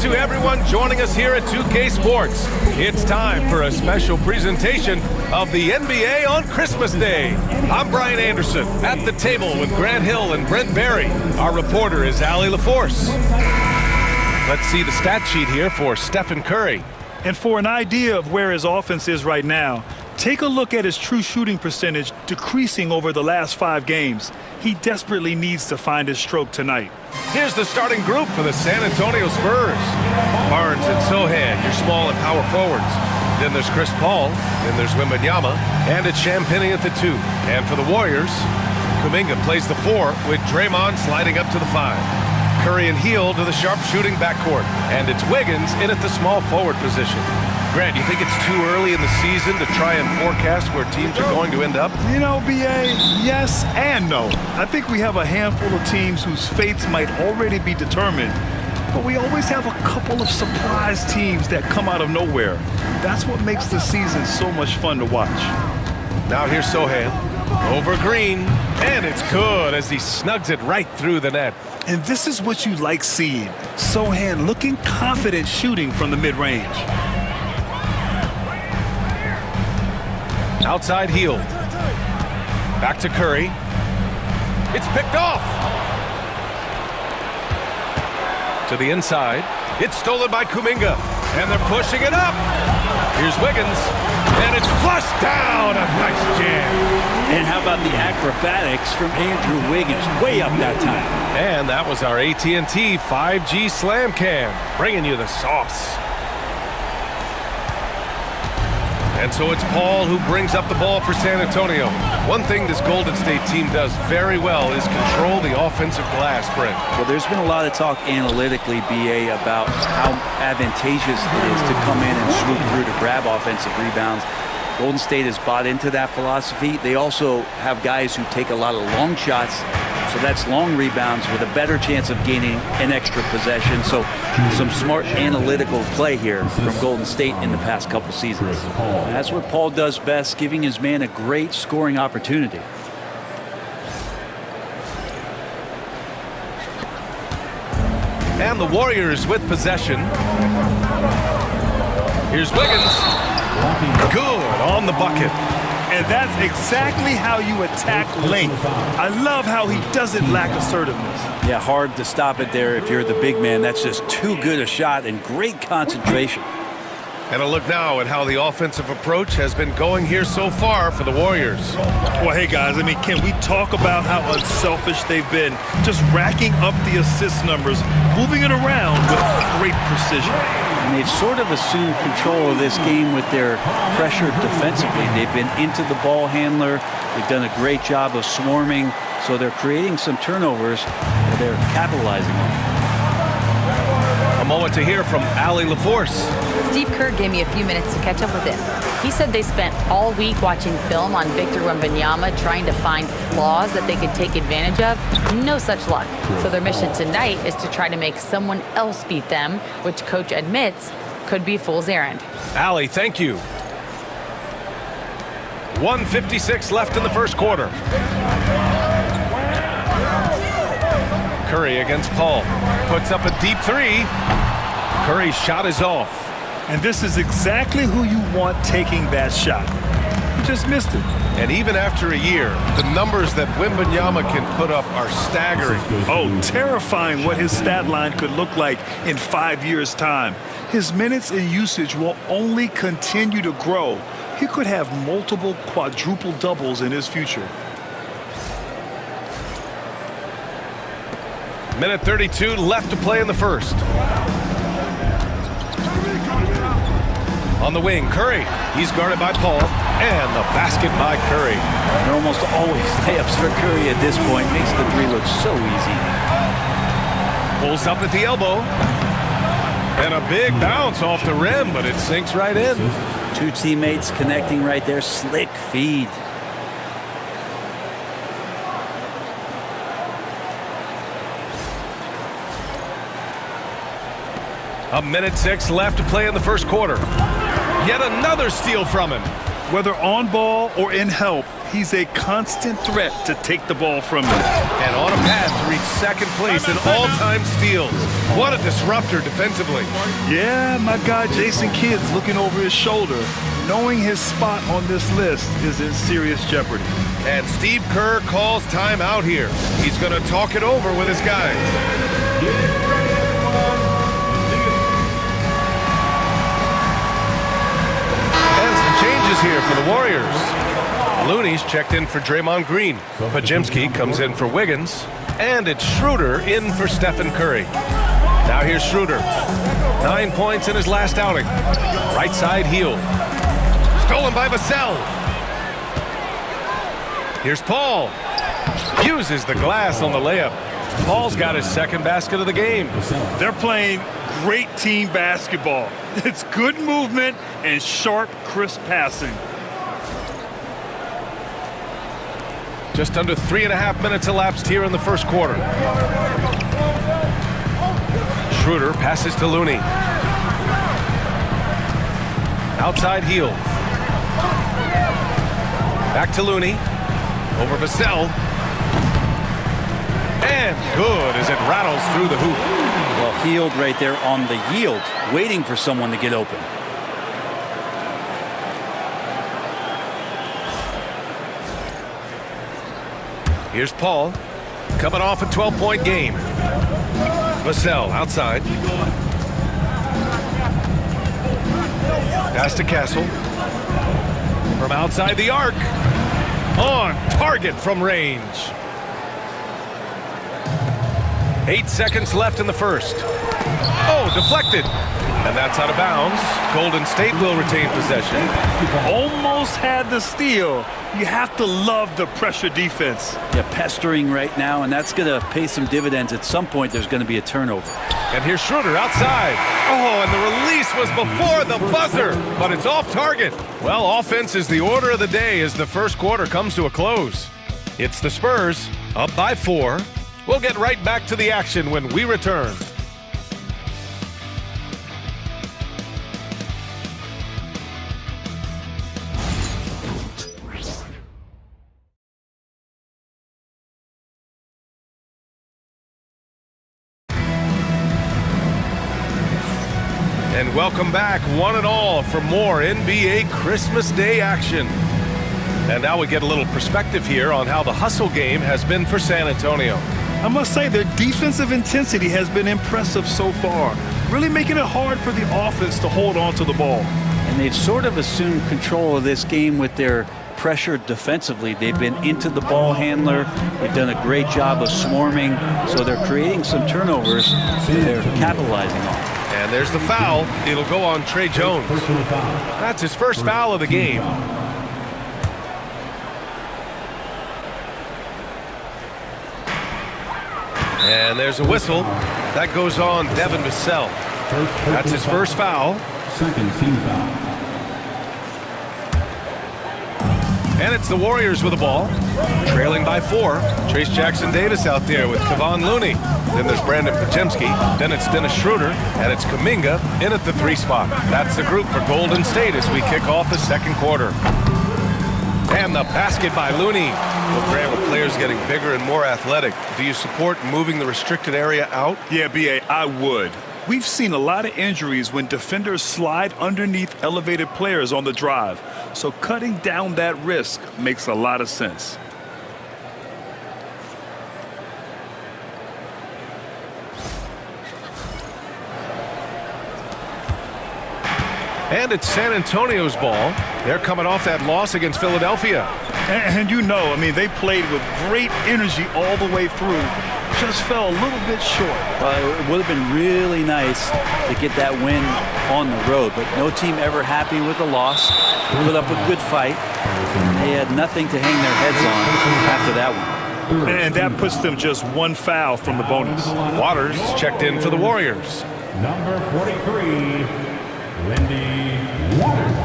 To everyone joining us here at 2K Sports, it's time for a special presentation of the NBA on Christmas Day. I'm Brian Anderson, at the table with Grant Hill and Brent Barry. Our reporter is Allie LaForce. Let's see the stat sheet here for Stephen Curry. And for an idea of where his offense is right now, take a look at his true shooting percentage decreasing over the last 5 games. He desperately needs to find his stroke tonight. Here's the starting group for the San Antonio Spurs. Barnes and Sohan, your small and power forwards. Then there's Chris Paul, then there's Wembanyama, and it's Champagnie at the 2. And for the Warriors, Kuminga plays the 4 with Draymond sliding up to the 5. Curry and Hield to the sharp-shooting backcourt, and it's Wiggins in at the small forward position. Grant, you think it's too early in the season to try and forecast where teams are going to end up? You know, B.A., yes and no. I think we have a handful of teams whose fates might already be determined, but we always have a couple of surprise teams that come out of nowhere. That's what makes the season so much fun to watch. Now here's Sohan, over Green, and it's good as he snugs it right through the net. And this is what you like seeing. Sohan looking confident shooting from the mid-range. Outside Hield. Back to Curry. It's picked off. To the inside. It's stolen by Kuminga. And they're pushing it up. Here's Wiggins. And it's flushed down. A nice jam. And how about the acrobatics from Andrew Wiggins? Way up that time. And that was our AT&T 5G Slam Cam. Bringing you the sauce. And so it's Paul who brings up the ball for San Antonio. One thing this Golden State team does very well is control the offensive glass, Brent. Well, there's been a lot of talk analytically, BA, about how advantageous it is to come in and swoop through to grab offensive rebounds. Golden State has bought into that philosophy. They also have guys who take a lot of long shots, so that's long rebounds with a better chance of gaining an extra possession. So some smart analytical play here from Golden State in the past couple seasons. That's what Paul does best, giving his man a great scoring opportunity. And the Warriors with possession. Here's Wiggins. Good on the bucket. And that's exactly how you attack length. I love how he doesn't lack assertiveness. Yeah, hard to stop it there if you're the big man. That's just too good a shot and great concentration. And a look now at how the offensive approach has been going here so far for the Warriors. Well, hey, guys, I mean, can we talk about how unselfish they've been? Just racking up the assist numbers, moving it around with great precision. And they've sort of assumed control of this game with their pressure defensively. They've been into the ball handler. They've done a great job of swarming. So they're creating some turnovers that they're capitalizing on. A moment to hear from Allie LaForce. Steve Kerr gave me a few minutes to catch up with him. He said they spent all week watching film on Victor Wembanyama, trying to find flaws that they could take advantage of. No such luck. So their mission tonight is to try to make someone else beat them, which coach admits could be fool's errand. Allie, thank you. 1:56 left in the first quarter. Curry against Paul. Puts up a deep 3. Curry's shot is off. And this is exactly who you want taking that shot. He just missed it. And even after a year, the numbers that Wembanyama can put up are staggering. Oh, terrifying what his stat line could look like in 5 years' time. His minutes and usage will only continue to grow. He could have multiple quadruple doubles in his future. Minute 32 left to play in the first. On the wing, Curry. He's guarded by Paul. And the basket by Curry. They're almost always layups for Curry at this point. Makes the 3 look so easy. Pulls up at the elbow. And a big bounce off the rim, but it sinks right in. 2 teammates connecting right there. Slick feed. A minute 6 left to play in the first quarter. Yet another steal from him. Whether on ball or in help, he's a constant threat to take the ball from you. And on a path to reach second place in all-time steals. What a disruptor defensively. Yeah, my guy Jason Kidd's looking over his shoulder, knowing his spot on this list is in serious jeopardy. And Steve Kerr calls timeout here. He's going to talk it over with his guys. And some changes here for the Warriors. Looney's checked in for Draymond Green. Pajemski comes in for Wiggins. And it's Schroeder in for Stephen Curry. Now here's Schroeder. 9 points in his last outing. Right side heel. Stolen by Vassell. Here's Paul. Uses the glass on the layup. Paul's got his second basket of the game. They're playing great team basketball. It's good movement and sharp, crisp passing. Just under 3.5 minutes elapsed here in the first quarter. Schroeder passes to Looney. Outside heel. Back to Looney. Over Vassell. And good as it rattles through the hoop. Well, healed right there on the yield, waiting for someone to get open. Here's Paul, coming off a 12-point game. Vassell outside. Pass to Castle. From outside the arc. On target from range. 8 seconds left in the first. Oh, deflected. And that's out of bounds. Golden State will retain possession. Almost had the steal. You have to love the pressure defense. Yeah, pestering right now, and that's going to pay some dividends. At some point, there's going to be a turnover. And here's Schroeder outside. Oh, and the release was before the buzzer, but it's off target. Well, offense is the order of the day as the first quarter comes to a close. It's the Spurs, up by 4. We'll get right back to the action when we return. And welcome back, one and all, for more NBA Christmas Day action. And now we get a little perspective here on how the hustle game has been for San Antonio. I must say their defensive intensity has been impressive so far, really making it hard for the offense to hold on to the ball. And they've sort of assumed control of this game with their pressure defensively. They've been into the ball handler. They've done a great job of swarming, so they're creating some turnovers they're capitalizing on. And there's the foul. It'll go on Trey Jones. That's his first foul of the game. And there's a whistle. That goes on Devin Vassell. That's his first foul. Second team foul. And it's the Warriors with the ball, trailing by 4. Trace Jackson-Davis out there with Kevon Looney. Then there's Brandon Pajemski. Then it's Dennis Schroeder. And it's Kuminga in at the 3 spot. That's the group for Golden State as we kick off the second quarter. And the basket by Looney. Well, Grant, with players getting bigger and more athletic, do you support moving the restricted area out? Yeah, B.A., I would. We've seen a lot of injuries when defenders slide underneath elevated players on the drive. So cutting down that risk makes a lot of sense. And it's San Antonio's ball. They're coming off that loss against Philadelphia. And you know, I mean, they played with great energy all the way through. Just fell a little bit short. Well, it would have been really nice to get that win on the road, but no team ever happy with a loss. Put up a good fight. They had nothing to hang their heads on after that one. And that puts them just 1 foul from the bonus. Waters checked in for the Warriors. Number 43, Lindy Waters.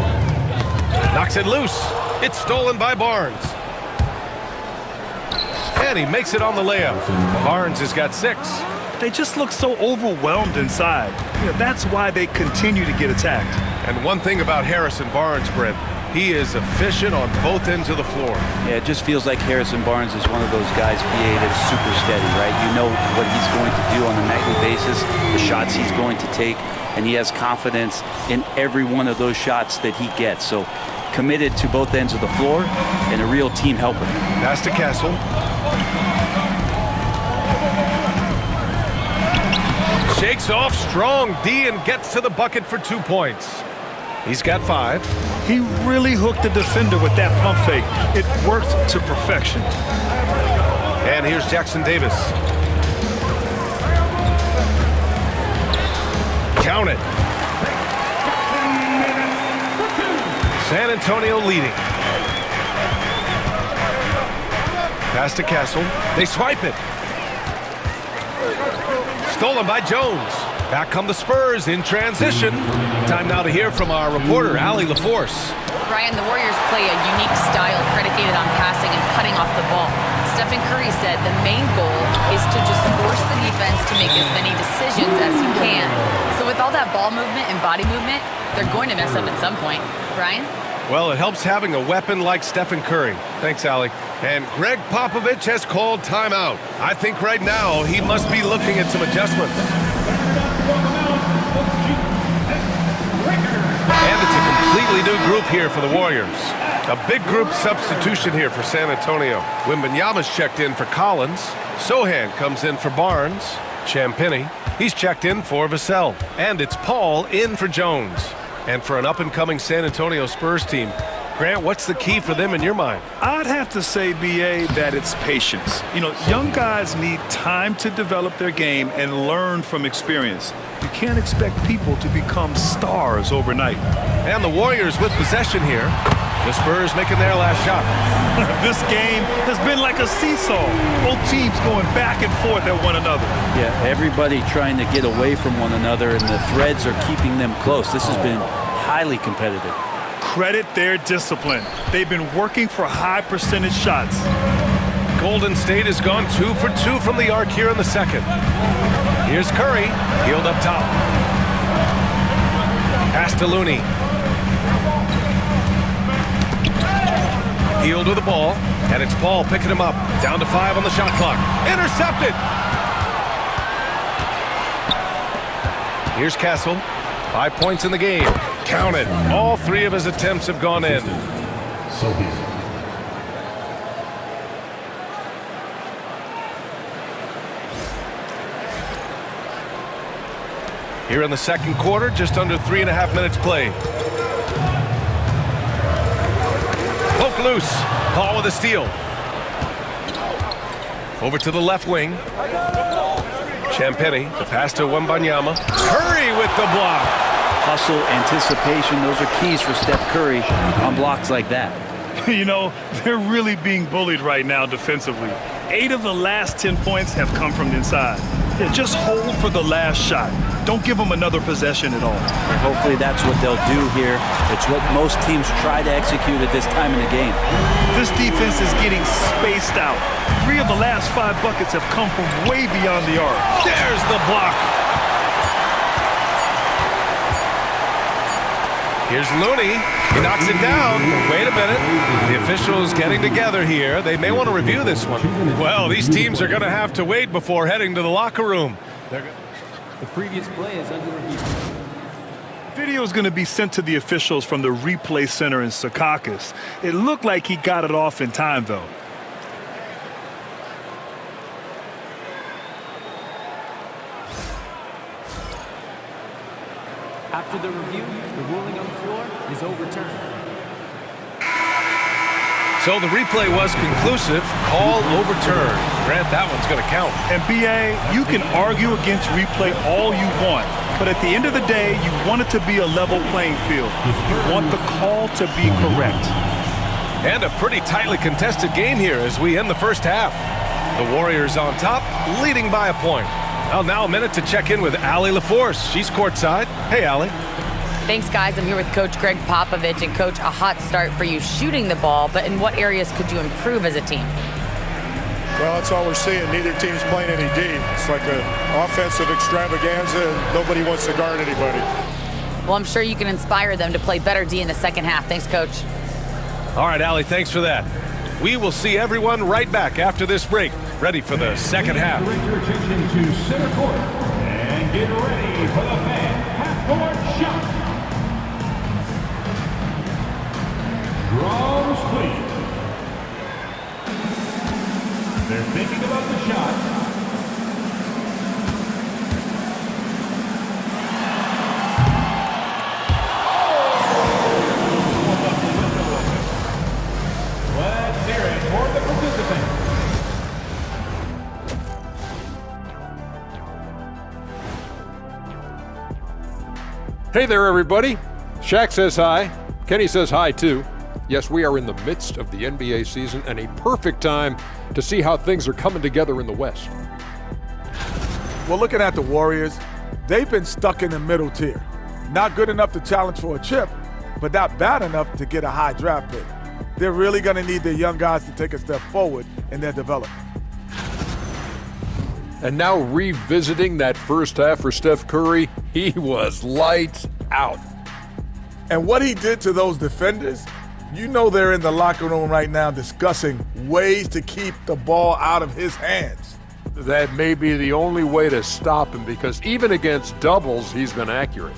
Knocks it loose. It's stolen by Barnes. And he makes it on the layup. Barnes has got 6. They just look so overwhelmed inside. You know, that's why they continue to get attacked. And one thing about Harrison Barnes, Brent, He is efficient on both ends of the floor. Yeah, it just feels like Harrison Barnes is one of those guys, BA, that's super steady, right? You know what he's going to do on a nightly basis, the shots he's going to take, and he has confidence in every one of those shots that he gets. So committed to both ends of the floor and a real team helper. Pass to Castle. Shakes off strong D and gets to the bucket for 2 points. He's got 5. He really hooked the defender with that pump fake. It worked to perfection. And here's Jackson Davis. Count it. San Antonio leading. Pass to Castle. They swipe it. Stolen by Jones. Back come the Spurs in transition. Time now to hear from our reporter, Allie LaForce. Brian, the Warriors play a unique style predicated on passing and cutting off the ball. Stephen Curry said the main goal is to just force the defense to make as many decisions as he can. So with all that ball movement and body movement, they're going to mess up at some point. Brian? Well, it helps having a weapon like Stephen Curry. Thanks, Allie. And Greg Popovich has called timeout. I think right now he must be looking at some adjustments. And it's a completely new group here for the Warriors. A big group substitution here for San Antonio. Wembanyama's checked in for Collins. Sohan comes in for Barnes. Champagnie, he's checked in for Vassell. And it's Paul in for Jones. And for an up-and-coming San Antonio Spurs team, Grant, what's the key for them in your mind? I'd have to say, BA, that it's patience. You know, young guys need time to develop their game and learn from experience. You can't expect people to become stars overnight. And the Warriors with possession here. The Spurs making their last shot. This game has been like a seesaw. Both teams going back and forth at one another. Yeah, everybody trying to get away from one another, and the threads are keeping them close. This has been highly competitive. Credit their discipline. They've been working for high percentage shots. Golden State has gone 2 for 2 from the arc here in the second. Here's Curry, heeled up top. Pass to Looney. Healed with the ball, and it's Paul picking him up. Down to 5 on the shot clock. Intercepted! Here's Castle. 5 points in the game. Count it. All 3 of his attempts have gone in. Here in the second quarter, just under 3.5 minutes played. Poke loose. Paul with a steal. Over to the left wing. Champagnie, the pass to Wembanyama. Curry with the block. Hustle, anticipation, those are keys for Steph Curry on blocks like that. You know, they're really being bullied right now defensively. 8 of the last 10 points have come from the inside. Yeah, just hold for the last shot. Don't give them another possession at all. And hopefully that's what they'll do here. It's what most teams try to execute at this time in the game. This defense is getting spaced out. 3 of the last 5 buckets have come from way beyond the arc. There's the block. Here's Looney. He knocks it down. Wait a minute. The officials getting together here. They may want to review this one. Well, these teams are going to have to wait before heading to the locker room. The previous play is under review. Video is going to be sent to the officials from the replay center in Secaucus. It looked like he got it off in time, though. After the review, the ruling on the floor is overturned. So the replay was conclusive. Call overturned. Grant, that one's going to count. And BA, you can argue against replay all you want, but at the end of the day, you want it to be a level playing field. You want the call to be correct. And a pretty tightly contested game here as we end the first half. The Warriors on top, leading by a point. Well, now a minute to check in with Allie LaForce. She's courtside. Hey, Allie. Thanks, guys. I'm here with Coach Greg Popovich. And, Coach, a hot start for you shooting the ball, but in what areas could you improve as a team? Well, that's all we're seeing. Neither team's playing any D. It's like an offensive extravaganza, and nobody wants to guard anybody. Well, I'm sure you can inspire them to play better D in the second half. Thanks, Coach. All right, Allie, thanks for that. We will see everyone right back after this break, ready for the second half. Direct your attention to center court and get ready for the fan half-court shot. Draws, please. They're thinking about the shot. Let's hear it for the participants. Hey there, everybody. Shaq says hi. Kenny says hi, too. Yes, we are in the midst of the NBA season and a perfect time to see how things are coming together in the West. Well, looking at the Warriors, they've been stuck in the middle tier. Not good enough to challenge for a chip, but not bad enough to get a high draft pick. They're really going to need their young guys to take a step forward in their development. And now revisiting that first half for Steph Curry, he was lights out. And what he did to those defenders, you know they're in the locker room right now discussing ways to keep the ball out of his hands. That may be the only way to stop him because even against doubles, he's been accurate.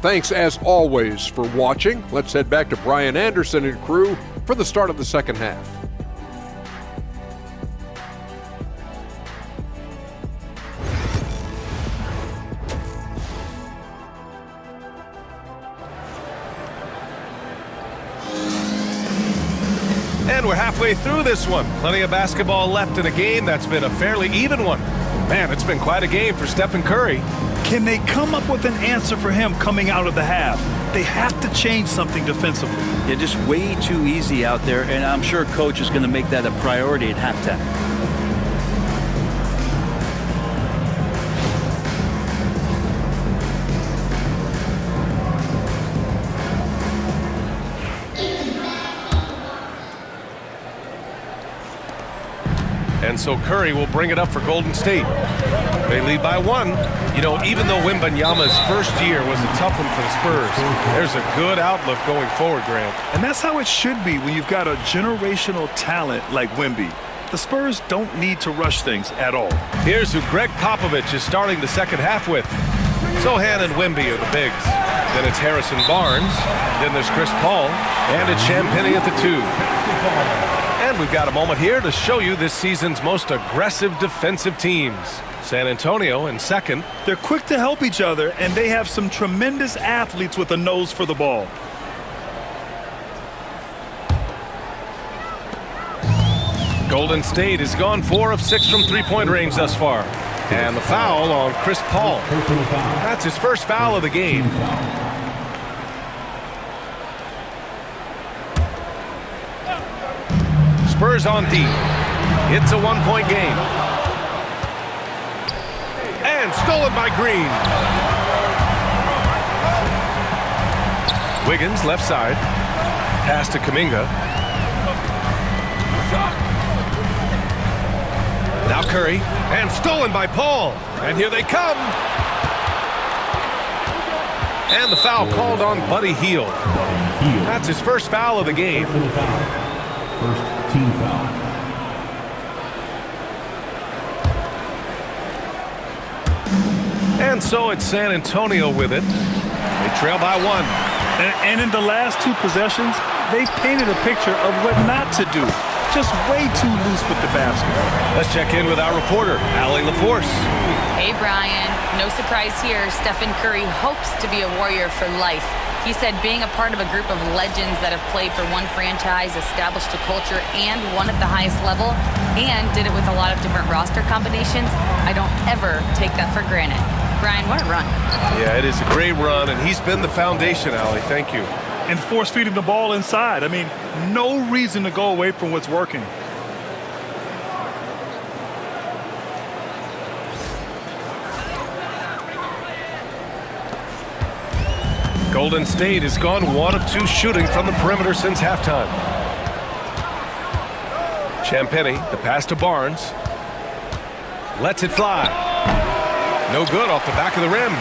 Thanks, as always, for watching. Let's head back to Brian Anderson and crew for the start of the second half. And we're halfway through this one. Plenty of basketball left in a game that's been a fairly even one. Man, it's been quite a game for Stephen Curry. Can they come up with an answer for him coming out of the half? They have to change something defensively. They're just way too easy out there, and I'm sure coach is going to make that a priority at halftime. And so Curry will bring it up for Golden State. They lead by 1. You know, even though Wembanyama's first year was a tough one for the Spurs, there's a good outlook going forward, Grant. And that's how it should be when you've got a generational talent like Wemby. The Spurs don't need to rush things at all. Here's who Greg Popovich is starting the second half with. Sohan and Wemby are the bigs. Then it's Harrison Barnes. Then there's Chris Paul. And it's Champagnie at the 2. And we've got a moment here to show you this season's most aggressive defensive teams. San Antonio in second. They're quick to help each other, and they have some tremendous athletes with a nose for the ball. Golden State has gone 4 of 6 from three-point range thus far. And the foul on Chris Paul. That's his first foul of the game. Spurs on deep. It's a one-point game. And stolen by Green. Wiggins, left side. Pass to Kuminga. Now Curry. And stolen by Paul. And here they come. And the foul called on Buddy Hield. That's his first foul of the game. First team foul. And so it's San Antonio with it. They trail by 1. And in the last 2 possessions, they painted a picture of what not to do. Just way too loose with the basket. Let's check in with our reporter, Allie LaForce. Hey, Brian. No surprise here. Stephen Curry hopes to be a Warrior for life. He said being a part of a group of legends that have played for one franchise, established a culture, and won at the highest level, and did it with a lot of different roster combinations, I don't ever take that for granted. Brian, what a run. Yeah, it is a great run, and he's been the foundation, Allie. Thank you. And force-feeding the ball inside. I mean, no reason to go away from what's working. Golden State has gone 1 of 2 shooting from the perimeter since halftime. Champagnie, the pass to Barnes. Lets it fly. No good off the back of the rim.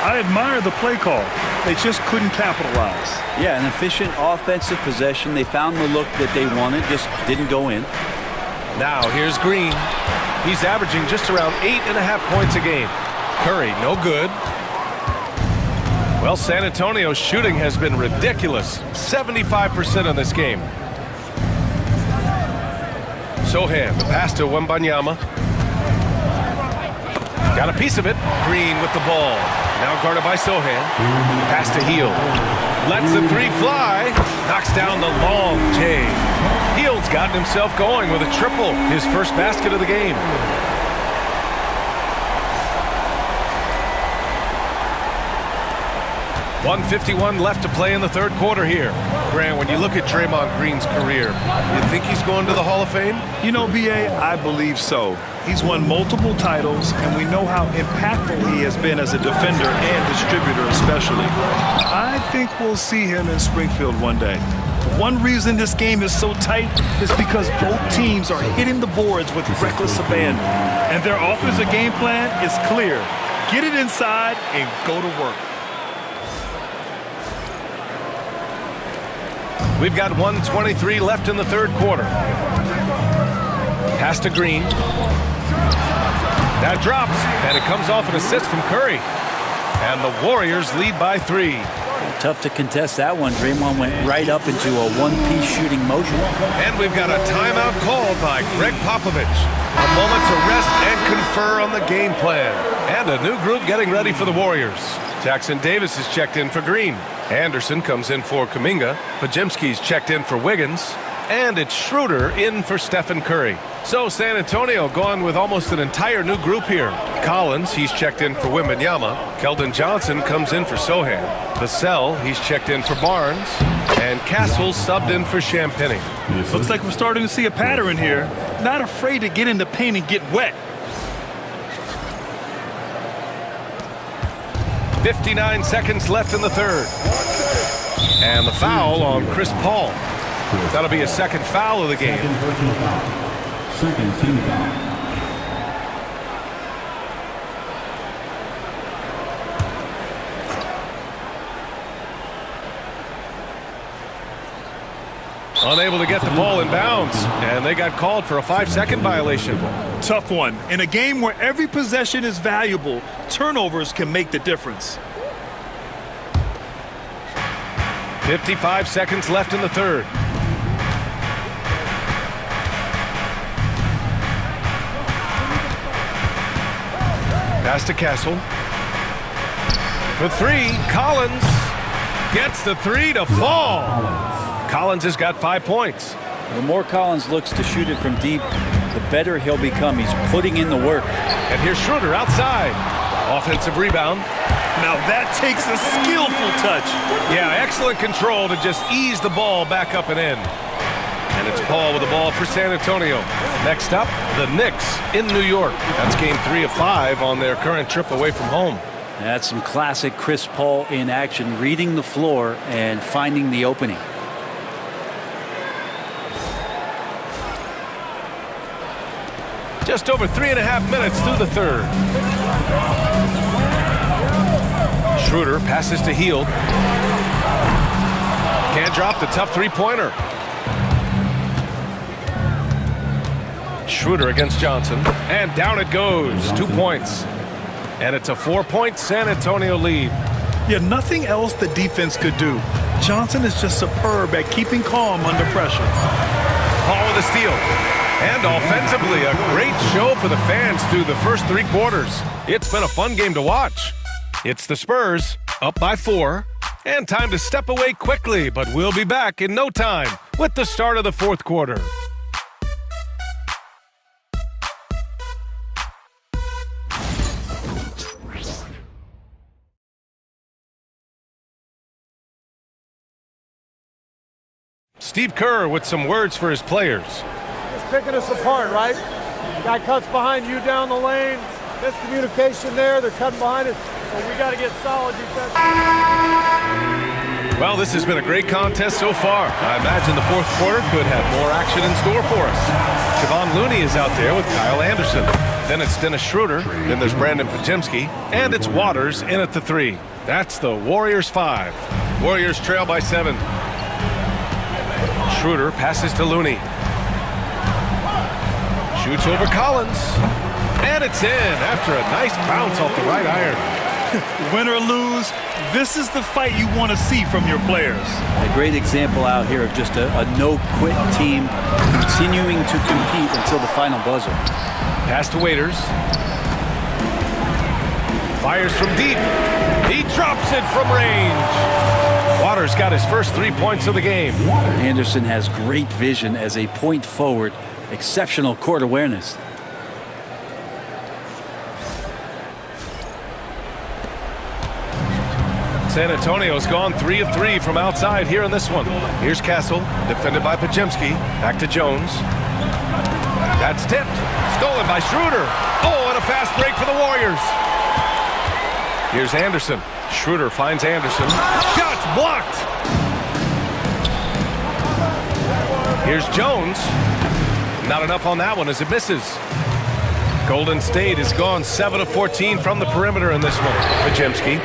I admire the play call. They just couldn't capitalize. Yeah, an efficient offensive possession. They found the look that they wanted, just didn't go in. Now here's Green. He's averaging just around 8.5 points a game. Curry, no good. Well, San Antonio's shooting has been ridiculous. 75% in this game. Sohan, the pass to Wembanyama. Got a piece of it. Green with the ball. Now guarded by Sohan. Pass to Hield. Lets the three fly. Knocks down the long J. Hield's gotten himself going with a triple. His first basket of the game. .151 left to play in the third quarter here. Grant, when you look at Draymond Green's career, you think he's going to the Hall of Fame? You know, B.A., I believe so. He's won multiple titles, and we know how impactful he has been as a defender and distributor especially. I think we'll see him in Springfield one day. One reason this game is so tight is because both teams are hitting the boards with reckless abandon. And their offensive game plan is clear. Get it inside and go to work. We've got 1:23 left in the third quarter. Pass to Green. That drops, and it comes off an assist from Curry. And the Warriors lead by 3. Tough to contest that one. Draymond went right up into a one-piece shooting motion. And we've got a timeout called by Greg Popovich. A moment to rest and confer on the game plan. And a new group getting ready for the Warriors. Jackson Davis is checked in for Green. Anderson comes in for Kuminga. Podziemski's checked in for Wiggins. And it's Schroeder in for Stephen Curry. So San Antonio gone with almost an entire new group here. Collins, he's checked in for Wembanyama. Keldon Johnson comes in for Sohan. Vassell, he's checked in for Barnes. And Castle subbed in for Champagny. Looks like we're starting to see a pattern here. Not afraid to get in the paint and get wet. 59 seconds left in the third. And the foul on Chris Paul. That'll be a second foul of the game. Second team foul. Unable to get the ball in bounds, and they got called for a 5-second violation. Tough one. In a game where every possession is valuable, turnovers can make the difference. 55 seconds left in the third. Pass to Castle. For 3, Collins gets the 3 to fall. Collins has got 5 points. The more Collins looks to shoot it from deep, the better he'll become. He's putting in the work. And here's Schroeder outside. Offensive rebound. Now that takes a skillful touch. Yeah, excellent control to just ease the ball back up and in. And it's Paul with the ball for San Antonio. Next up, the Knicks in New York. That's game 3 of 5 on their current trip away from home. That's some classic Chris Paul in action, reading the floor and finding the opening. Just over 3.5 minutes through the third. Schroeder passes to Hield. Can't drop the tough three-pointer. Schroeder against Johnson. And down it goes. 2 points. And it's a 4-point San Antonio lead. Yeah, nothing else the defense could do. Johnson is just superb at keeping calm under pressure. Paul with a steal. And offensively, a great show for the fans through the first 3 quarters. It's been a fun game to watch. It's the Spurs, up by 4. And time to step away quickly, but we'll be back in no time with the start of the fourth quarter. Steve Kerr with some words for his players. It's picking us apart, right? Guy cuts behind you down the lane. Miscommunication there. They're cutting behind us. So we got to get solid defense. Well, this has been a great contest so far. I imagine the fourth quarter could have more action in store for us. Javon Looney is out there with Kyle Anderson. Then it's Dennis Schroeder. Then there's Brandon Pajemski. And it's Waters in at the 3. That's the Warriors 5. Warriors trail by 7. Schroeder passes to Looney. Shoots over Collins. And it's in after a nice bounce off the right iron. Win or lose, this is the fight you want to see from your players. A great example out here of just a no-quit team continuing to compete until the final buzzer. Pass to Waiters. Fires from deep. He drops it from range. Waters got his first 3 points of the game. Anderson has great vision as a point forward. Exceptional court awareness. San Antonio's gone 3 of 3 from outside here in this one. Here's Castle, defended by Pajemski. Back to Jones. That's tipped. Stolen by Schroeder. Oh, and a fast break for the Warriors. Here's Anderson. Schroeder finds Anderson. Shots blocked. Here's Jones. Not enough on that one as it misses. Golden State has gone 7 of 14 from the perimeter in this one. Pajemski.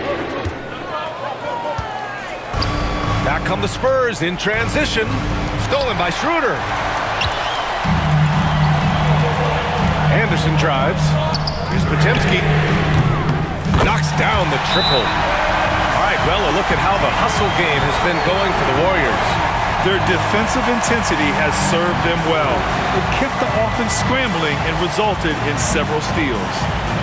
Back come the Spurs in transition. Stolen by Schroeder. Anderson drives. Here's Pajemski. Knocks down the triple. All right, well, a look at how the hustle game has been going for the Warriors. Their defensive intensity has served them well. It kept the offense scrambling and resulted in several steals.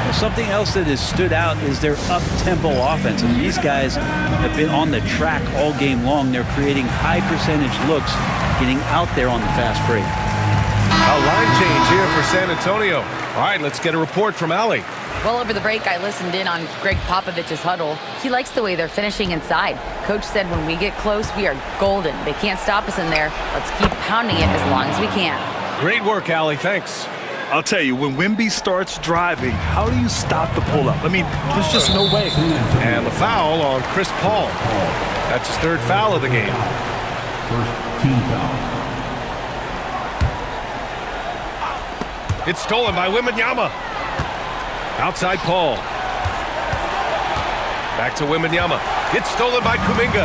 Well, something else that has stood out is their up-tempo offense. And these guys have been on the track all game long. They're creating high-percentage looks, getting out there on the fast break. A line change here for San Antonio. All right, let's get a report from Allie. Well, over the break, I listened in on Greg Popovich's huddle. He likes the way they're finishing inside. Coach said when we get close, we are golden. They can't stop us in there. Let's keep pounding it as long as we can. Great work, Allie. Thanks. I'll tell you, when Wemby starts driving, how do you stop the pull-up? I mean, there's just no way. And the foul on Chris Paul. That's his 3rd foul of the game. First team foul. It's stolen by Wembanyama. Outside Paul. Back to Wembanyama. It's stolen by Kuminga.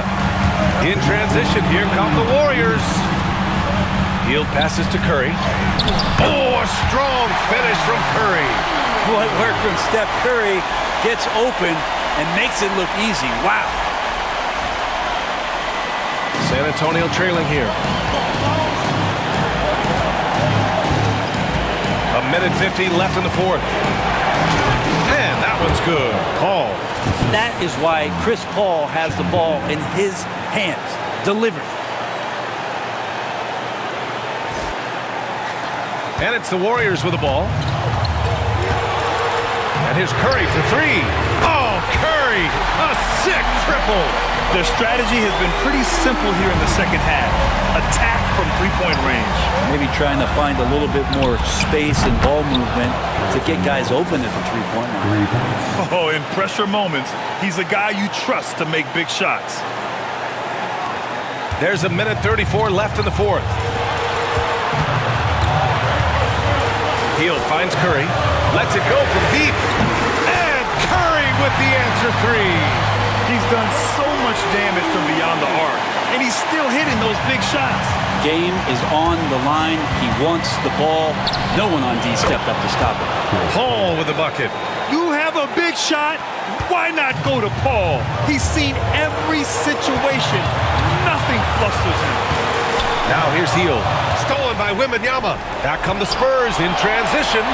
In transition, here come the Warriors. Hield passes to Curry. Oh, a strong finish from Curry. What work from Steph Curry, gets open and makes it look easy. Wow. San Antonio trailing here. A minute 50 left in the 4th. And that one's good. Paul. That is why Chris Paul has the ball in his hands. Delivered. And it's the Warriors with the ball. And here's Curry for 3. Oh, Curry! A sick triple! Their strategy has been pretty simple here in the second half. Attack from three-point range. Maybe trying to find a little bit more space and ball movement to get guys open at the three-point line. Oh, in pressure moments, he's a guy you trust to make big shots. There's a minute 34 left in the 4th. Hield finds Curry. Lets it go from deep. And Curry with the answer 3. He's done so much damage from beyond the arc, and he's still hitting those big shots. Game is on the line. He wants the ball. No one on D stepped up to stop it. Paul with the bucket. You have a big shot. Why not go to Paul? He's seen every situation. Nothing flusters him. Now here's Hield. Stolen by Wembanyama. Back come the Spurs in transition.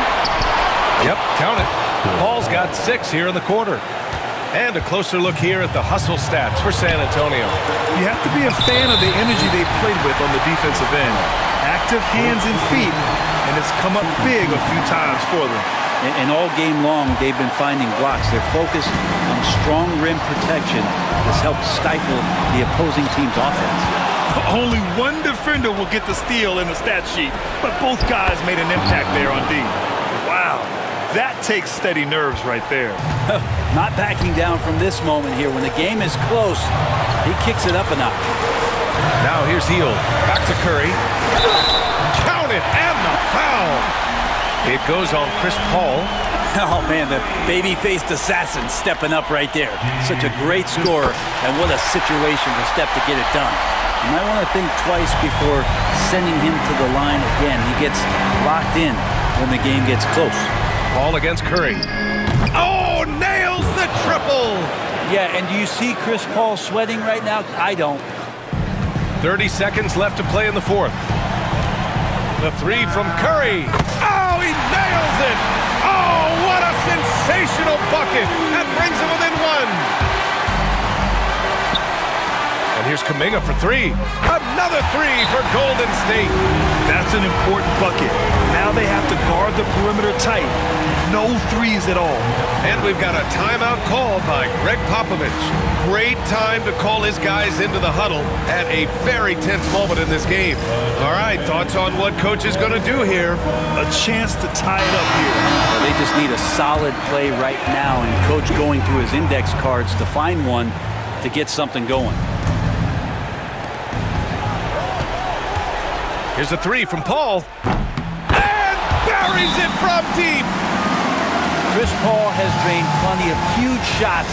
Yep, count it. Paul's got 6 here in the quarter. And a closer look here at the hustle stats for San Antonio. You have to be a fan of the energy they played with on the defensive end. Active hands and feet, and it's come up big a few times for them. And all game long, they've been finding blocks. They're focused on strong rim protection that's helped stifle the opposing team's offense. Only one defender will get the steal in the stat sheet, but both guys made an impact there on D. Wow, that takes steady nerves right there. Not backing down from this moment here. When the game is close, he kicks it up a notch. Now here's Hield. Back to Curry. Count it, and the foul. It goes on Chris Paul. Oh, man, the baby-faced assassin stepping up right there. Such a great scorer, and what a situation for Steph to get it done. You might want to think twice before sending him to the line again. He gets locked in when the game gets close. Paul against Curry. Oh, nails the triple! Yeah, and do you see Chris Paul sweating right now? I don't. 30 seconds left to play in the fourth. The three from Curry. Oh, he nails it! Oh, what a sensational bucket! That brings him within one. And here's Kuminga for three. Another three for Golden State. That's an important bucket. Now they have to guard the perimeter tight. No threes at all. And we've got a timeout called by Greg Popovich. Great time to call his guys into the huddle at a very tense moment in this game. All right, thoughts on what coach is going to do here? A chance to tie it up here. Well, they just need a solid play right now, and coach going through his index cards to find one to get something going. Here's a three from Paul. And buries it from deep. Chris Paul has drained plenty of huge shots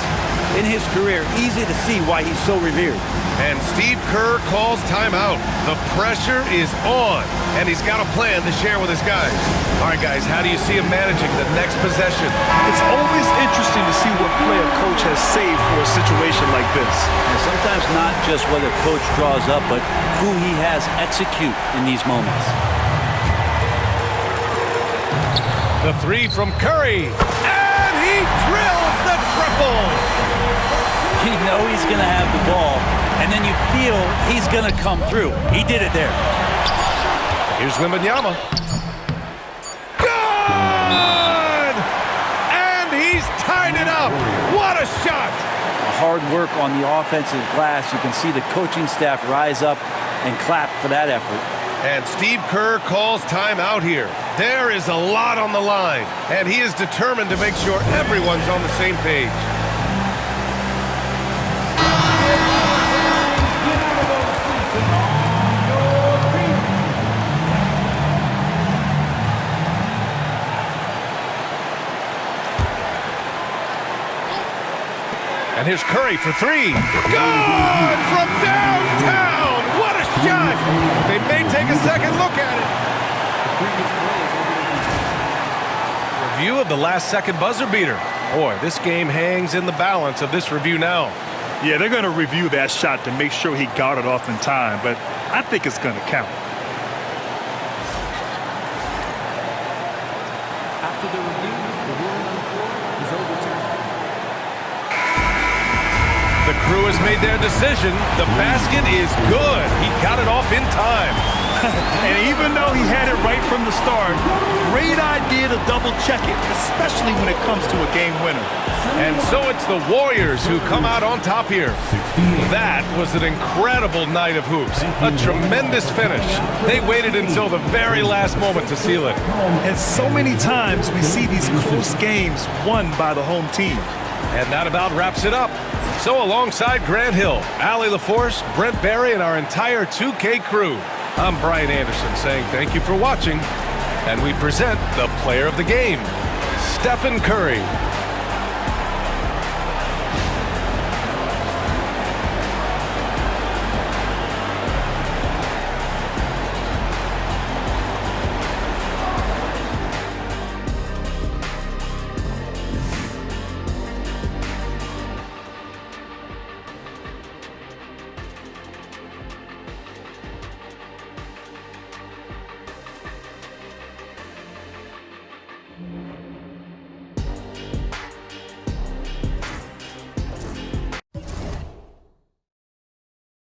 in his career. Easy to see why he's so revered. And Steve Kerr calls timeout. The pressure is on, and he's got a plan to share with his guys. All right, guys, how do you see him managing the next possession? It's always interesting to see what play a coach has saved for a situation like this. And sometimes not just whether coach draws up, but who he has execute in these moments. The three from Curry, and he drills the triple. You know he's going to have the ball, and then you feel he's going to come through. He did it there. Here's Wembanyama. Good! And he's tied it up. What a shot! Hard work on the offensive glass. You can see the coaching staff rise up and clap for that effort. And Steve Kerr calls timeout here. There is a lot on the line, and he is determined to make sure everyone's on the same page. And here's Curry for three. Good from downtown. What a shot. They may take a second look at it. Review of the last second buzzer beater. Boy, this game hangs in the balance of this review now. Yeah, they're going to review that shot to make sure he got it off in time, but I think it's going to count. After the review, the ruling on the floor is overturned. The crew has made their decision. The basket is good. He got it off in time. And even though he had it right from the start, great idea to double check it, especially when it comes to a game winner. And so it's the Warriors who come out on top here. That was an incredible night of hoops. A tremendous finish. They waited until the very last moment to seal it. And so many times we see these close games won by the home team. And that about wraps it up. So alongside Grant Hill, Allie LaForce, Brent Barry, and our entire 2K crew, I'm Brian Anderson saying thank you for watching. And we present the player of the game, Stephen Curry.